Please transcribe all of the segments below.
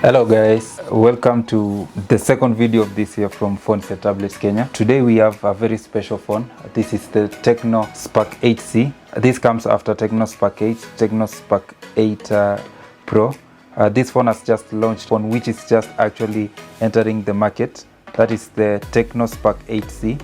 Hello guys, welcome to the second video of this year from Phones and Tablets Kenya. Today we have a very special phone. This is the Tecno Spark 8C. This comes after Tecno Spark 8, Tecno Spark 8 Pro. This phone has just launched, on which is just actually entering the market. That is the Tecno Spark 8C.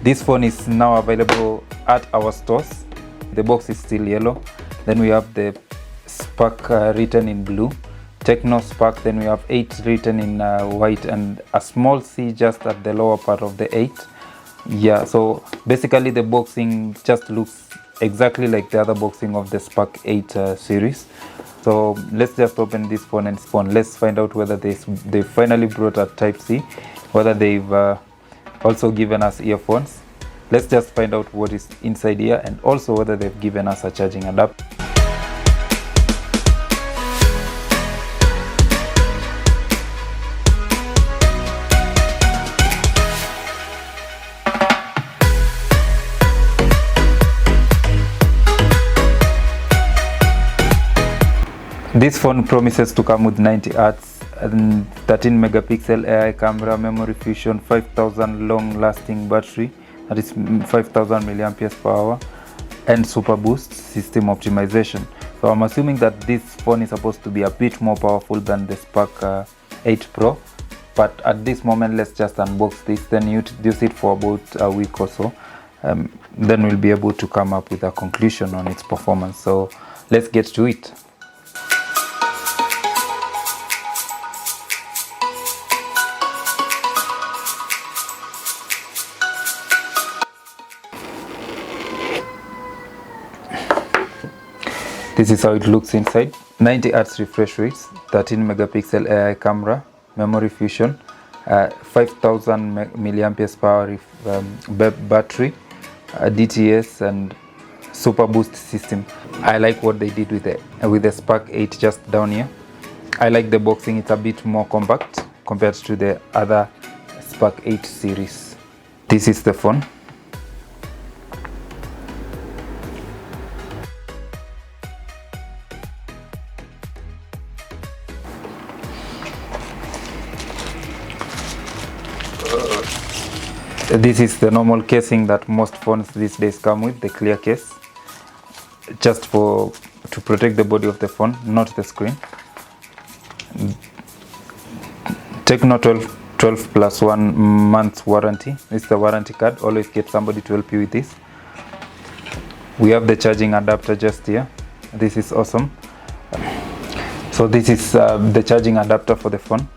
This phone is now available at our stores. The box is still yellow. Then we have the Spark written in blue. Tecno Spark, then we have 8 written in white and a small C just at the lower part of the 8. Yeah, so basically the boxing just looks exactly like the other boxing of the Spark 8 series. So let's just open this phone and let's find out whether they finally brought a Type-C, whether they've also given us earphones. Let's just find out what is inside here and also whether they've given us a charging adapter. This phone promises to come with 90 Hz and 13 megapixel AI camera, memory fusion, 5000 long lasting battery, that is 5000 milliamperes per hour, and super boost system optimization. So I'm assuming that this phone is supposed to be a bit more powerful than the Spark 8 Pro, but at this moment let's just unbox this, then use it for about a week or so. Then we'll be able to come up with a conclusion on its performance. So let's get to it. This is how it looks inside. 90 Hz refresh rates, 13 megapixel AI camera, memory fusion, 5000 milliamperes per hour battery, DTS and super boost system. I like what they did with the Spark 8 just down here. I like the boxing, it's a bit more compact compared to the other Spark 8 series. This is the phone. This is the normal casing that most phones these days come with, the clear case, just to protect the body of the phone, not the screen. Tecno 12 plus 1 month warranty. This is the warranty card. Always get somebody to help you with this. We have the charging adapter just here. This is awesome. So this is the charging adapter for the phone.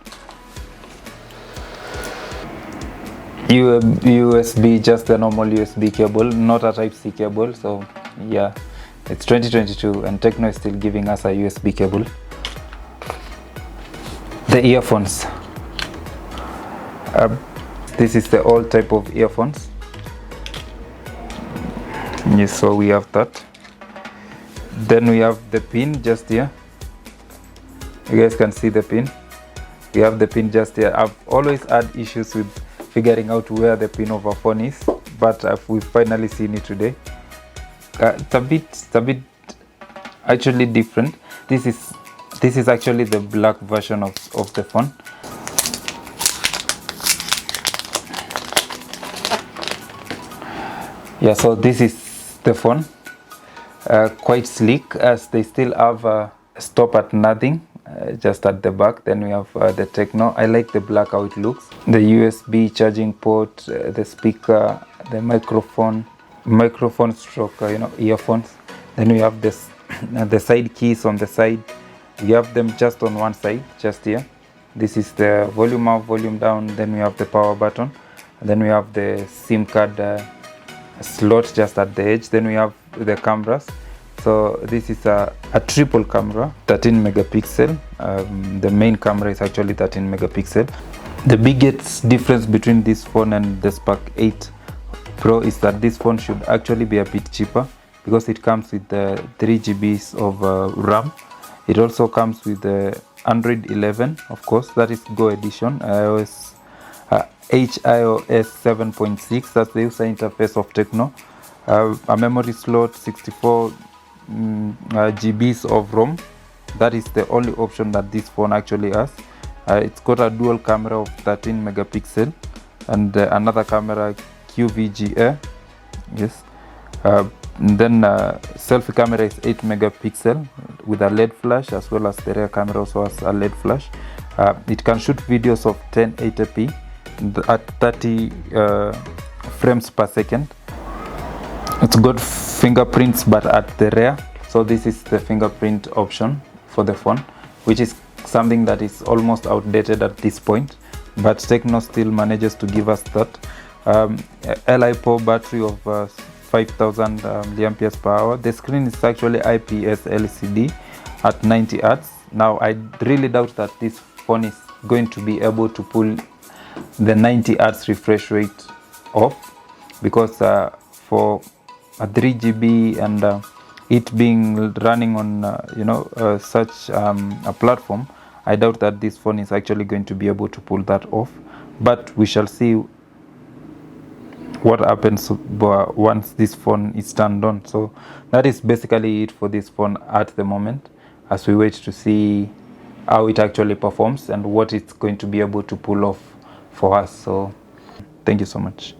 USB, just the normal USB cable, not a Type-C cable. So yeah, it's 2022 and Tecno is still giving us a USB cable. The earphones. This is the old type of earphones. Yes, so we have that. Then we have the pin just here. You guys can see the pin. We have the pin just here. I've always had issues with figuring out where the pin of a phone is, but we've finally seen it today. It's a bit actually different. This is actually the black version of the phone. Yeah, so this is the phone. Quite sleek, as they still have a stop at nothing. Just at the back. Then we have the Tecno. I like the black how it looks. The USB charging port, the speaker, the microphone stroke, earphones. Then we have this the side keys on the side. We have them just on one side, just here. This is the volume up, volume down. Then we have the power button. Then we have the SIM card slot just at the edge. Then we have the cameras. So this is a triple camera, 13 megapixel. The main camera is actually 13 megapixel. The biggest difference between this phone and the Spark 8 Pro is that this phone should actually be a bit cheaper because it comes with 3 GB of RAM. It also comes with the Android 11, of course, that is Go edition, iOS HiOS 7.6, that's the user interface of Tecno. A memory slot, 64 GBs of ROM, That is the only option that this phone actually has. It's got a dual camera of 13 megapixel and another camera QVGA. Yes. Then selfie camera is 8 megapixel with a LED flash, as well as the rear camera also has a LED flash. It can shoot videos of 1080p at 30 frames per second. It's got fingerprints but at the rear, so this is the fingerprint option for the phone, which is something that is almost outdated at this point, but Tecno still manages to give us that. LiPo battery of 5000 milliamperes per hour. The screen is actually IPS LCD at 90 Hz. Now I really doubt that this phone is going to be able to pull the 90 Hz refresh rate off, because for a 3GB and it being running on such a platform, I doubt that this phone is actually going to be able to pull that off. But we shall see what happens once this phone is turned on. So that is basically it for this phone at the moment, as we wait to see how it actually performs and what it's going to be able to pull off for us. So thank you so much.